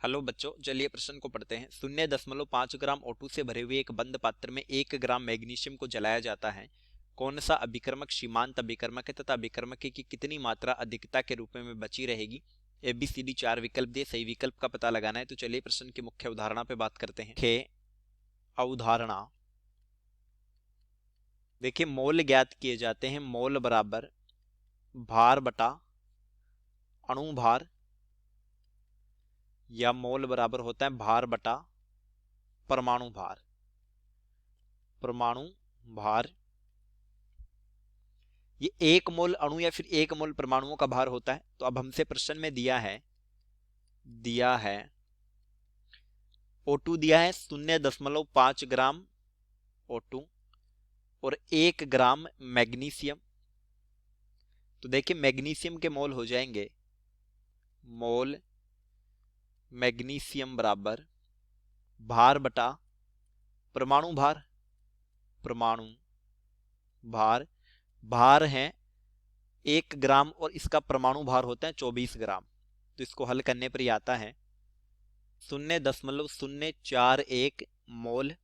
Hello बच्चों, चलिए प्रश्न को पढ़ते हैं। 0.5 ग्राम O2 से भरे हुए एक बंद पात्र में 1 ग्राम मैग्नीशियम को जलाया जाता है। कौन सा अभिकर्मक सीमांत अभिकर्मक है तथा अभिकर्मक की कितनी मात्रा अधिकता के रूप में बची रहेगी। ABCD 4 विकल्प दिए, सही विकल्प का पता लगाना है। तो चलिए प्रश्न की मुख्य अवधारणा पे बात करते हैं। मुख्य अवधारणा देखिए, मोल ज्ञात किए जाते हैं। मोल बराबर भार बटा अणु भार, या मोल बराबर होता है भार बटा परमाणु भार। परमाणु भार ये 1 मोल अणु या फिर 1 मोल परमाणुओं का भार होता है। तो अब हमसे प्रश्न में दिया है O2 दिया है 0.5 ग्राम O2 और 1 ग्राम मैग्नीशियम। तो देखिए, मैग्नीशियम के मोल हो जाएंगे, मोल मैग्नीशियम बराबर भार बटा परमाणु भार। परमाणु भार, भार है 1 ग्राम और इसका परमाणु भार होता है 24 ग्राम। तो इसको हल करने पर ही आता है 0.041 मोल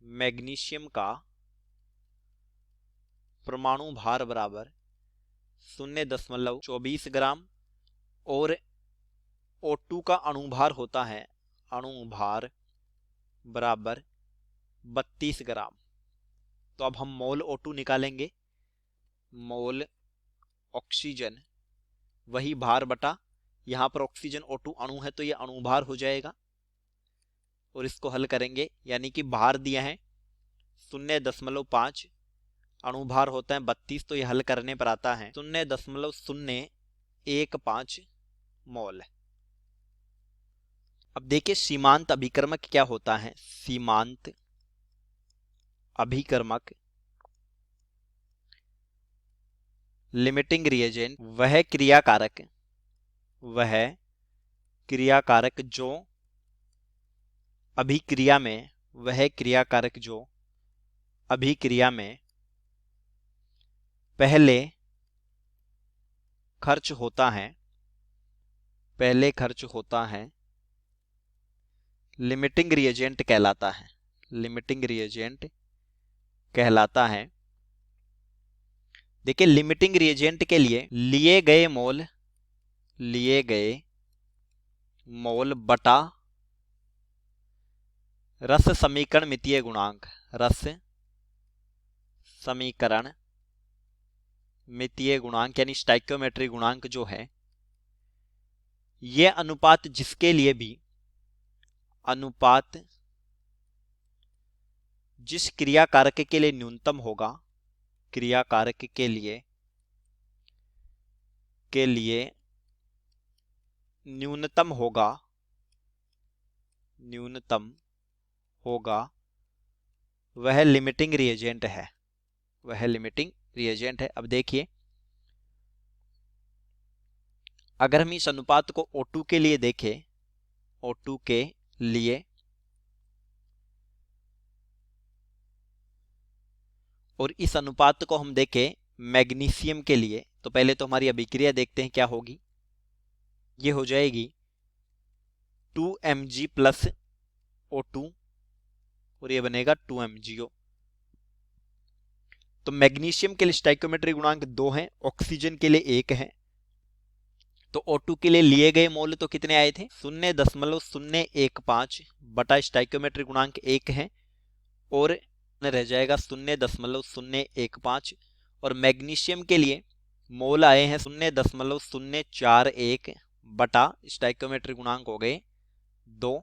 मैग्नीशियम का परमाणु भार बराबर 0.24 ग्राम और O2 का अणुभार होता है, अणुभार बराबर 32 ग्राम। तो अब हम मोल O2 निकालेंगे। मोल ऑक्सीजन वही भार बटा, यहां पर ऑक्सीजन O2 अणु है तो यह अणुभार हो जाएगा और इसको हल करेंगे, यानी कि भार दिया है 0.5, अणुभार होता है 32, तो यह हल करने पर आता है 0.015 मोल। अब देखिए, सीमांत अभिकर्मक क्या होता है। सीमांत अभिकर्मक लिमिटिंग रिएजेंट वह क्रियाकारक जो अभिक्रिया में पहले खर्च होता है लिमिटिंग रिएजेंट कहलाता है। देखिए, लिमिटिंग रिएजेंट के लिए लिए गए मोल बटा रस समीकरण मितीय गुणांक, यानी स्टोइकियोमेट्रिक गुणांक जो है, यह अनुपात जिस क्रियाकारक के लिए न्यूनतम होगा, क्रियाकारक के लिए न्यूनतम होगा वह लिमिटिंग रिएजेंट है। अब देखिए, अगर हम इस अनुपात को O2 के लिए देखें, O2 के लिए, और इस अनुपात को हम देखें मैग्नीशियम के लिए, तो पहले तो हमारी अभिक्रिया देखते हैं क्या होगी। ये हो जाएगी 2Mg प्लस O2 और ये बनेगा 2MgO। तो मैग्नीशियम के लिए स्टोइकियोमेट्रिक गुणांक 2 है, ऑक्सीजन के लिए 1 है। तो O2 के लिए लिए गए मोल तो कितने आए थे, 0.015 बटा स्टोइकियोमेट्रिक गुणांक 1 है और रह जाएगा 0.015। और मैग्नीशियम के लिए मोल आए हैं 0.041 बटा स्टोइकियोमेट्रिक गुणांक हो गए 2,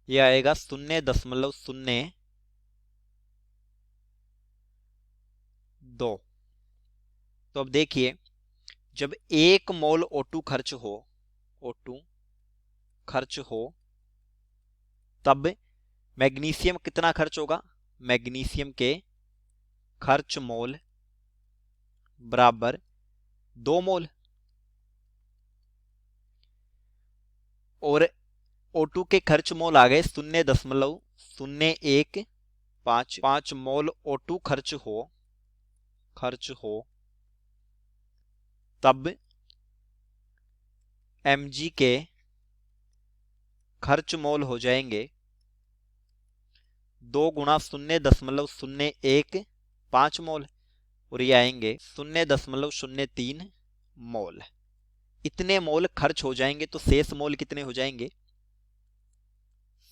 यह आएगा 0.02। तो अब देखिए, जब 1 मोल O2 खर्च हो तब मैग्नीशियम कितना खर्च होगा। मैग्नीशियम के खर्च मोल बराबर 2 मोल, और O2 के खर्च मोल आ गए 0.015। 5 मोल O2 खर्च हो तब mg के खर्च मोल हो जाएंगे 2 गुणा 0.015 मोल और ये आएंगे 0.03 मोल। इतने मोल खर्च हो जाएंगे तो शेष मोल कितने हो जाएंगे?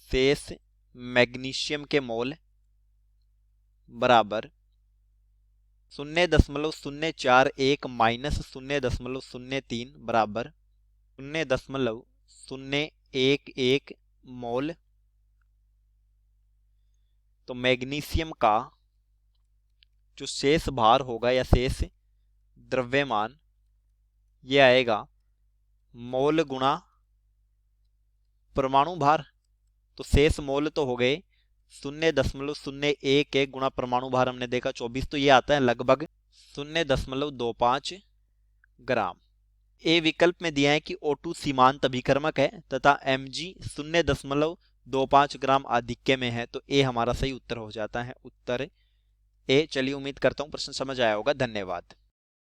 शेष मैग्नीशियम के मोल बराबर 0.041 माइनस 0.03 बराबर 0.011 मोल। तो मैग्नीशियम का जो शेष भार होगा या शेष द्रव्यमान ये आएगा मोल गुणा परमाणु भार। तो शेष मोल तो हो गए 0.011 गुणा परमाणु भार हमने देखा 24, तो ये आता है लगभग 0.25 ग्राम। ए विकल्प में दिया है कि O2 सीमांत अभिकर्मक है तथा Mg 0.25 ग्राम आधिक्य में है, तो ए हमारा सही उत्तर हो जाता है, उत्तर ए। चलिए उम्मीद करता हूं प्रश्न समझ आया होगा। धन्यवाद।